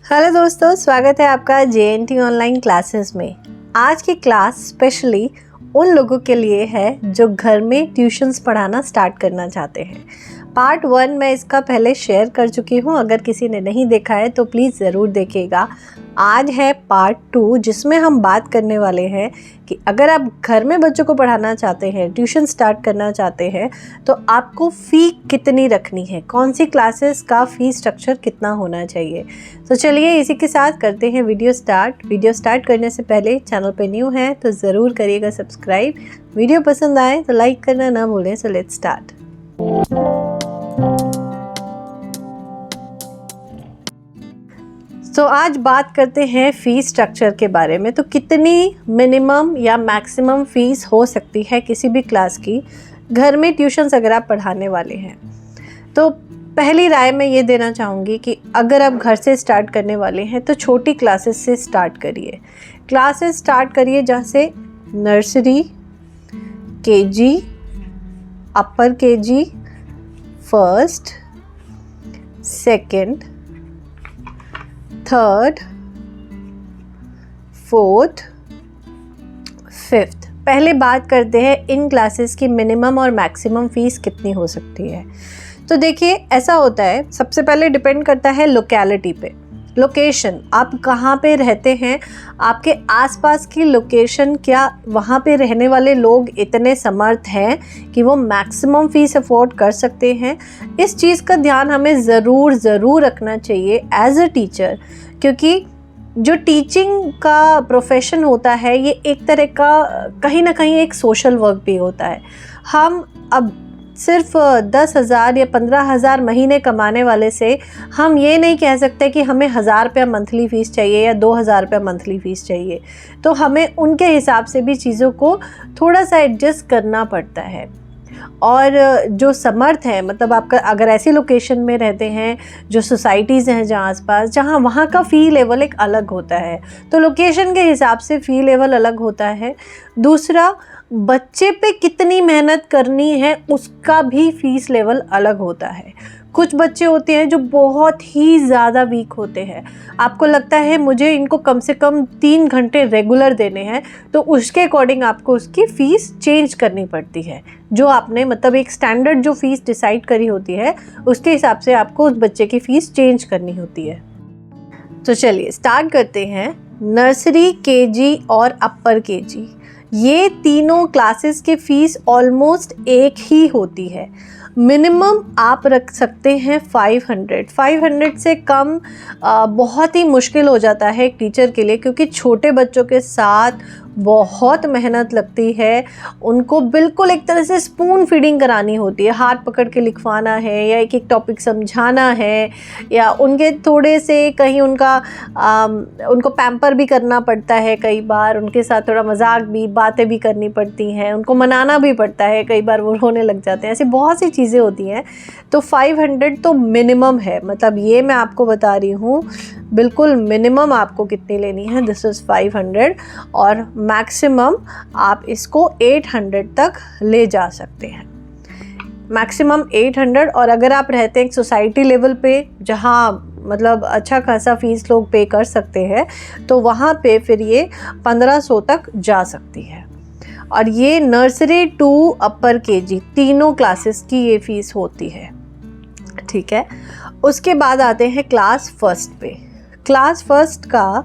Hello दोस्तों, स्वागत है आपका JNT ऑनलाइन क्लासेस में। आज की क्लास स्पेशली उन लोगों के लिए है जो घर में ट्यूशन्स पढ़ाना स्टार्ट करना चाहते हैं। पार्ट 1 मैं इसका पहले शेयर कर चुकी हूँ, अगर किसी ने नहीं देखा है तो प्लीज़ ज़रूर देखिएगा। आज है पार्ट 2 जिसमें हम बात करने वाले हैं कि अगर आप घर में बच्चों को पढ़ाना चाहते हैं, ट्यूशन स्टार्ट करना चाहते हैं, तो आपको फ़ी कितनी रखनी है, कौन सी क्लासेस का फ़ी स्ट्रक्चर कितना होना चाहिए। तो चलिए इसी के साथ करते हैं वीडियो स्टार्ट। वीडियो स्टार्ट करने से पहले चैनल पे न्यू है तो ज़रूर करिएगा सब्सक्राइब। वीडियो पसंद आए तो लाइक करना ना भूलें। So let's start. तो आज बात करते हैं फ़ीस स्ट्रक्चर के बारे में। तो कितनी मिनिमम या मैक्सिमम फ़ीस हो सकती है किसी भी क्लास की घर में ट्यूशन्स अगर आप पढ़ाने वाले हैं। तो पहली राय मैं ये देना चाहूँगी कि अगर आप घर से स्टार्ट करने वाले हैं तो छोटी क्लासेस से स्टार्ट करिए। क्लासेस स्टार्ट करिए जैसे नर्सरी, KG, अपर KG, first, second, third, fourth, fifth. पहले बात करते हैं इन क्लासेस की मिनिमम और मैक्सिमम फ़ीस कितनी हो सकती है। तो देखिए ऐसा होता है, सबसे पहले डिपेंड करता है लोकेलिटी पे। लोकेशन, आप कहाँ पे रहते हैं, आपके आसपास की लोकेशन, क्या वहाँ पे रहने वाले लोग इतने समर्थ हैं कि वो मैक्सिमम फ़ीस अफोर्ड कर सकते हैं। इस चीज़ का ध्यान हमें ज़रूर रखना चाहिए एज अ टीचर, क्योंकि जो टीचिंग का प्रोफेशन होता है ये एक तरह का कहीं ना कहीं एक सोशल वर्क भी होता है। हम अब सिर्फ 10,000 या 15,000 महीने कमाने वाले से हम ये नहीं कह सकते कि हमें 1,000 रुपया मंथली फ़ीस चाहिए या 2,000 रुपया मंथली फ़ीस चाहिए। तो हमें उनके हिसाब से भी चीज़ों को थोड़ा सा एडजस्ट करना पड़ता है। और जो समर्थ है, मतलब आपका अगर ऐसी लोकेशन में रहते हैं जो सोसाइटीज़ हैं जहाँ आसपास, जहाँ वहाँ का फ़ी लेवल एक अलग होता है, तो लोकेशन के हिसाब से फ़ी लेवल अलग होता है। दूसरा, बच्चे पे कितनी मेहनत करनी है उसका भी फ़ीस लेवल अलग होता है। कुछ बच्चे होते हैं जो बहुत ही ज़्यादा वीक होते हैं, आपको लगता है मुझे इनको कम से कम 3 घंटे रेगुलर देने हैं, तो उसके अकॉर्डिंग आपको उसकी फ़ीस चेंज करनी पड़ती है। जो आपने मतलब एक स्टैंडर्ड जो फ़ीस डिसाइड करी होती है उसके हिसाब से आपको उस बच्चे की फ़ीस चेंज करनी होती है। तो चलिए स्टार्ट करते हैं। नर्सरी, KG और अपर KG, ये तीनों क्लासेस की फ़ीस ऑलमोस्ट एक ही होती है। मिनिमम आप रख सकते हैं 500 से कम बहुत ही मुश्किल हो जाता है एक टीचर के लिए, क्योंकि छोटे बच्चों के साथ बहुत मेहनत लगती है। उनको बिल्कुल एक तरह से स्पून फीडिंग करानी होती है, हाथ पकड़ के लिखवाना है या एक एक टॉपिक समझाना है, या उनके थोड़े से कहीं उनको पैम्पर भी करना पड़ता है। कई बार उनके साथ थोड़ा मजाक भी, बातें भी करनी पड़ती हैं, उनको मनाना भी पड़ता है, कई बार वो रोने लग जाते हैं, ऐसी बहुत सी चीज़ें होती हैं। तो 500 तो मिनिमम है, मतलब ये मैं आपको बता रही हूँ बिल्कुल मिनिमम आपको कितनी लेनी है, दिस इज़ 500, और मैक्सिमम आप इसको 800 तक ले जा सकते हैं। मैक्सिमम 800, और अगर आप रहते हैं एक सोसाइटी लेवल पे जहाँ मतलब अच्छा खासा फ़ीस लोग पे कर सकते हैं, तो वहाँ पे फिर ये 1500 तक जा सकती है। और ये नर्सरी टू अपर KG तीनों क्लासेस की ये फ़ीस होती है, ठीक है। उसके बाद आते हैं क्लास फर्स्ट पे। क्लास फर्स्ट का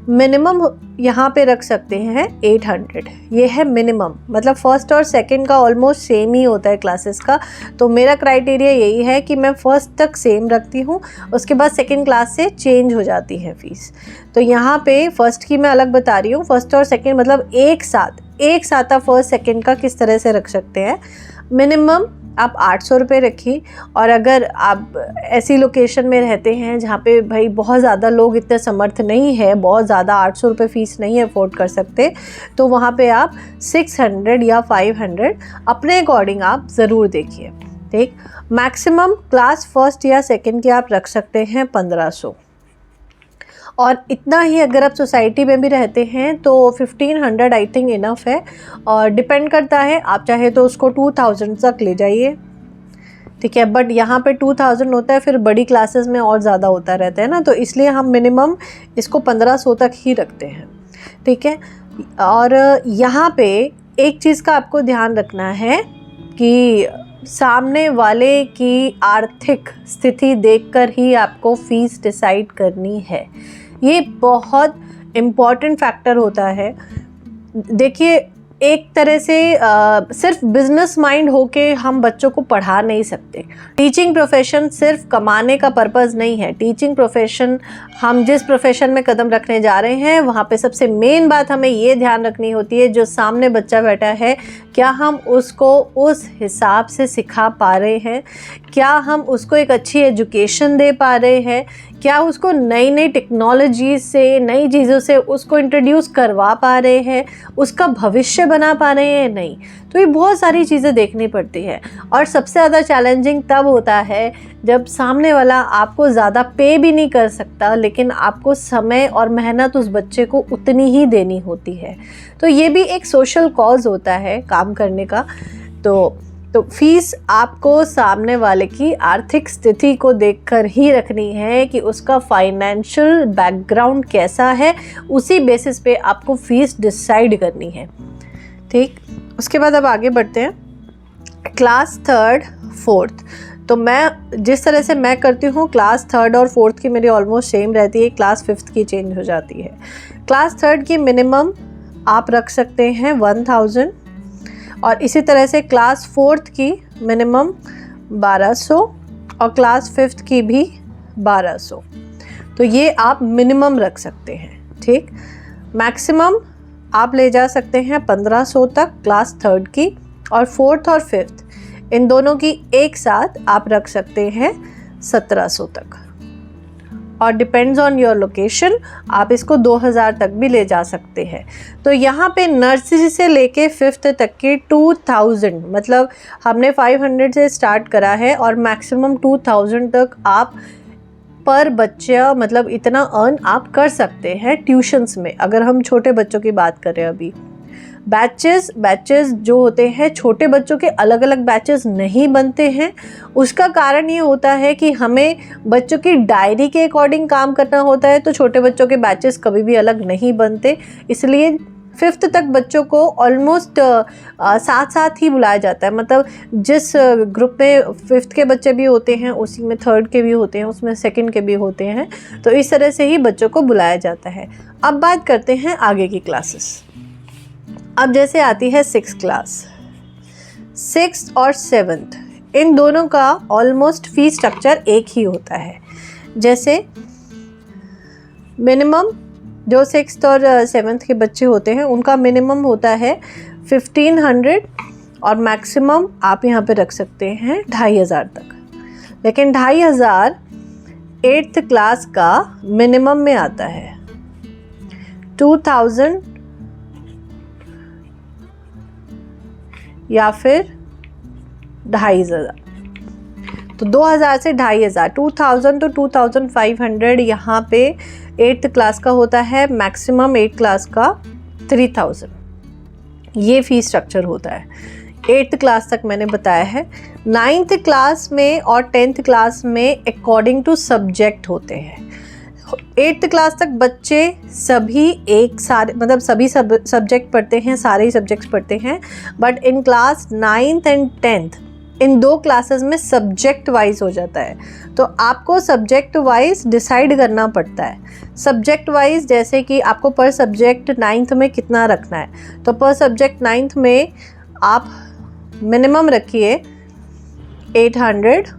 मिनिमम यहाँ पे रख सकते हैं 800, ये है मिनिमम। मतलब फ़र्स्ट और सेकंड का ऑलमोस्ट सेम ही होता है क्लासेस का, तो मेरा क्राइटेरिया यही है कि मैं फ़र्स्ट तक सेम रखती हूँ, उसके बाद सेकंड क्लास से चेंज हो जाती है फ़ीस। तो यहाँ पे फ़र्स्ट की मैं अलग बता रही हूँ, फ़र्स्ट और सेकंड मतलब एक साथ आप फर्स्ट सेकंड का किस तरह से रख सकते हैं। मिनिमम आप 800 रुपये रखिए, और अगर आप ऐसी लोकेशन में रहते हैं जहाँ पे भाई बहुत ज़्यादा लोग इतने समर्थ नहीं है, बहुत ज़्यादा 800 रुपये फ़ीस नहीं अफोर्ड कर सकते, तो वहाँ पे आप 600 या 500 अपने अकॉर्डिंग आप ज़रूर देखिए, ठीक। मैक्सिमम क्लास फर्स्ट या सेकंड की आप रख सकते हैं 1500, और इतना ही अगर आप सोसाइटी में भी रहते हैं तो 1500 आई थिंक इनफ है। और डिपेंड करता है, आप चाहे तो उसको 2000 तक ले जाइए, ठीक है, बट यहाँ पे 2000 होता है, फिर बड़ी क्लासेस में और ज़्यादा होता रहता है ना, तो इसलिए हम मिनिमम इसको 1500 तक ही रखते हैं। ठीक है, और यहाँ पे एक चीज़ का आपको ध्यान रखना है कि सामने वाले की आर्थिक स्थिति देखकर ही आपको फ़ीस डिसाइड करनी है। ये बहुत इम्पॉर्टेंट फैक्टर होता है। देखिए, एक तरह से सिर्फ बिजनेस माइंड होके हम बच्चों को पढ़ा नहीं सकते। टीचिंग प्रोफेशन सिर्फ कमाने का पर्पज़ नहीं है। टीचिंग प्रोफेशन, हम जिस प्रोफेशन में कदम रखने जा रहे हैं वहाँ पे सबसे मेन बात हमें ये ध्यान रखनी होती है, जो सामने बच्चा बैठा है क्या हम उसको उस हिसाब से सिखा पा रहे हैं, क्या हम उसको एक अच्छी एजुकेशन दे पा रहे हैं, क्या उसको नई नई टेक्नोलॉजी से, नई चीज़ों से उसको इंट्रोड्यूस करवा पा रहे हैं, उसका भविष्य बना पा रहे हैं, नहीं। तो ये बहुत सारी चीज़ें देखनी पड़ती है। और सबसे ज़्यादा चैलेंजिंग तब होता है जब सामने वाला आपको ज़्यादा पे भी नहीं कर सकता, लेकिन आपको समय और मेहनत उस बच्चे को उतनी ही देनी होती है। तो ये भी एक सोशल कॉज होता है काम करने का। तो फीस आपको सामने वाले की आर्थिक स्थिति को देखकर ही रखनी है कि उसका फाइनेंशियल बैकग्राउंड कैसा है, उसी बेसिस पे आपको फ़ीस डिसाइड करनी है। ठीक, उसके बाद अब आगे बढ़ते हैं। क्लास 3rd 4th, तो मैं जिस तरह से मैं करती हूँ, क्लास 3rd और 4th की मेरी ऑलमोस्ट सेम रहती है, क्लास 5th की चेंज हो जाती है। क्लास 3rd की मिनिमम आप रख सकते हैं 1000, और इसी तरह से क्लास 4th की मिनिमम 1200 और क्लास 5th की भी 1200। तो ये आप मिनिमम रख सकते हैं। ठीक, मैक्सिमम आप ले जा सकते हैं 1500 तक क्लास 3rd की, और 4th और 5th इन दोनों की एक साथ आप रख सकते हैं 1700 तक। और डिपेंड्स ऑन योर लोकेशन, आप इसको 2000 तक भी ले जा सकते हैं। तो यहाँ पे नर्सरी से लेके 5th तक की 2000, मतलब हमने 500 से स्टार्ट करा है और मैक्सिमम 2000 तक आप पर बच्चा, मतलब इतना अर्न आप कर सकते हैं ट्यूशन्स में। अगर हम छोटे बच्चों की बात करें, अभी बैचेस जो होते हैं, छोटे बच्चों के अलग अलग बैचेस नहीं बनते हैं। उसका कारण ये होता है कि हमें बच्चों की डायरी के अकॉर्डिंग काम करना होता है, तो छोटे बच्चों के बैचेस कभी भी अलग नहीं बनते। इसलिए 5th तक बच्चों को ऑलमोस्ट साथ साथ ही बुलाया जाता है। मतलब जिस ग्रुप में 5th के बच्चे भी होते हैं, उसी में 3rd के भी होते हैं, उसमें 2nd के भी होते हैं। तो इस तरह से ही बच्चों को बुलाया जाता है। अब बात करते हैं आगे की क्लासेस। अब जैसे आती है 6th क्लास, 6th और 7th, इन दोनों का ऑलमोस्ट फी स्ट्रक्चर एक ही होता है। जैसे मिनिमम जो 6th और 7th के बच्चे होते हैं उनका मिनिमम होता है 1500, और मैक्सिमम आप यहाँ पे रख सकते हैं 2500 तक। लेकिन 2500 8th क्लास का मिनिमम में आता है। 2000 या फिर 2500, तो 2000 से 2500, 2000 तो 2500 यहाँ पे 8th क्लास का होता है। मैक्सिमम 8th क्लास का 3000, ये फी स्ट्रक्चर होता है। 8th क्लास तक मैंने बताया है। 9th क्लास में और 10th क्लास में अकॉर्डिंग टू सब्जेक्ट होते हैं। 8th क्लास तक बच्चे सभी एक सारे, मतलब सभी सब्जेक्ट पढ़ते हैं, सारे ही सब्जेक्ट्स पढ़ते हैं। But in class 9th and 10th, इन दो क्लासेस में सब्जेक्ट वाइज हो जाता है। तो आपको सब्जेक्ट वाइज डिसाइड करना पड़ता है। सब्जेक्ट वाइज, जैसे कि आपको पर सब्जेक्ट 9th में कितना रखना है, तो पर सब्जेक्ट 9th में आप मिनिमम रखिए 800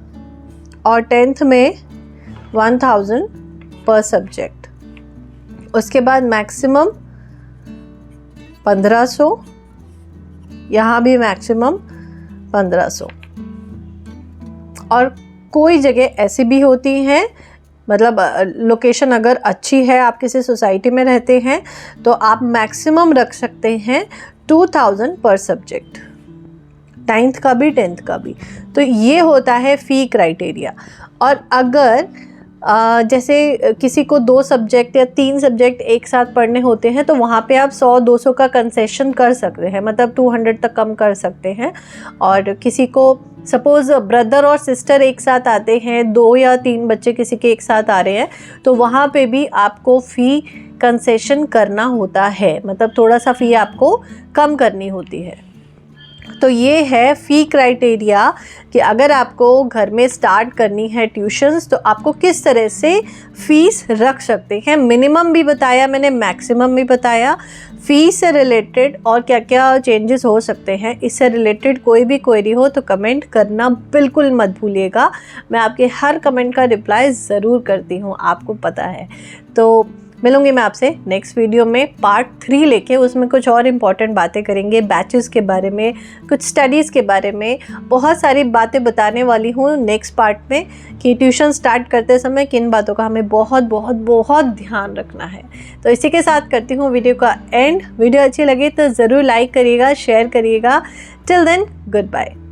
और 10th में 1000 पर सब्जेक्ट। उसके बाद मैक्सिमम 1500, यहाँ भी मैक्सिमम 1500। और कोई जगह ऐसी भी होती हैं, मतलब लोकेशन अगर अच्छी है, आप किसी सोसाइटी में रहते हैं, तो आप मैक्सिमम रख सकते हैं 2000 पर सब्जेक्ट, 9th का भी 10th का भी। तो ये होता है फ़ी क्राइटेरिया। और अगर जैसे किसी को 2 सब्जेक्ट या 3 सब्जेक्ट एक साथ पढ़ने होते हैं तो वहाँ पे आप 100-200 का कंसेशन कर सकते हैं, मतलब 200 तक कम कर सकते हैं। और किसी को सपोज़ ब्रदर और सिस्टर एक साथ आते हैं, 2 या 3 बच्चे किसी के एक साथ आ रहे हैं, तो वहाँ पे भी आपको फ़ी कंसेशन करना होता है, मतलब थोड़ा सा फ़ी आपको कम करनी होती है। तो ये है फ़ी क्राइटेरिया कि अगर आपको घर में स्टार्ट करनी है ट्यूशन्स तो आपको किस तरह से फ़ीस रख सकते हैं। मिनिमम भी बताया मैंने, मैक्सिमम भी बताया। फ़ीस से रिलेटेड और क्या क्या चेंजेस हो सकते हैं, इससे रिलेटेड कोई भी क्वेरी हो तो कमेंट करना बिल्कुल मत भूलिएगा। मैं आपके हर कमेंट का रिप्लाई ज़रूर करती हूँ, आपको पता है। तो मिलूँगी मैं आपसे नेक्स्ट वीडियो में पार्ट 3 लेके, उसमें कुछ और इम्पॉर्टेंट बातें करेंगे, बैचेस के बारे में, कुछ स्टडीज़ के बारे में, बहुत सारी बातें बताने वाली हूँ नेक्स्ट पार्ट में कि ट्यूशन स्टार्ट करते समय किन बातों का हमें बहुत बहुत बहुत ध्यान रखना है। तो इसी के साथ करती हूँ वीडियो का एंड। वीडियो अच्छी लगी तो ज़रूर लाइक करिएगा, शेयर करिएगा। Till then good bye.